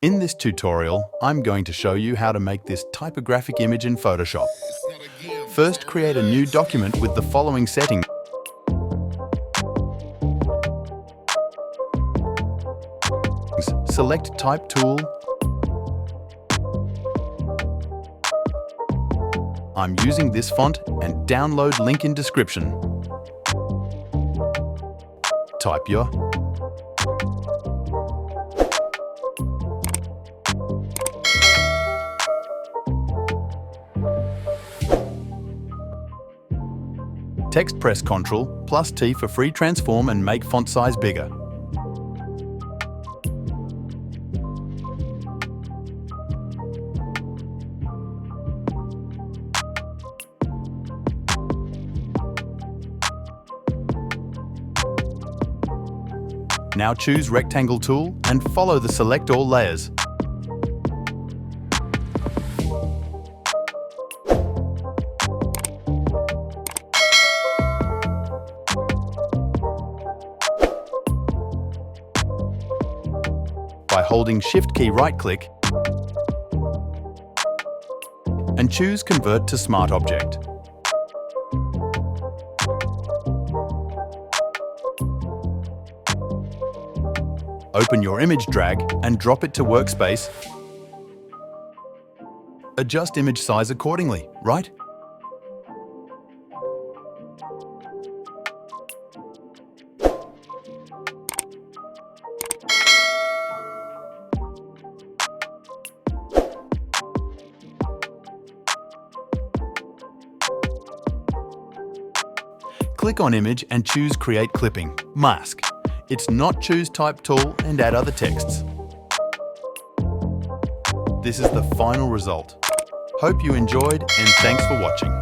In this tutorial, I'm going to show you how to make this typographic image in Photoshop. First, create a new document with the following settings. Select Type tool. I'm using this font and download link in description. Type your text, press Ctrl+T for free transform and make font size bigger. Now choose Rectangle tool and follow the Select All layers. By holding Shift key right-click and choose Convert to Smart Object. Open your image, drag and drop it to Workspace. Adjust image size accordingly, right? Click on Image and choose Create Clipping, Mask. It's not choose Type tool and add other texts. This is the final result. Hope you enjoyed and thanks for watching.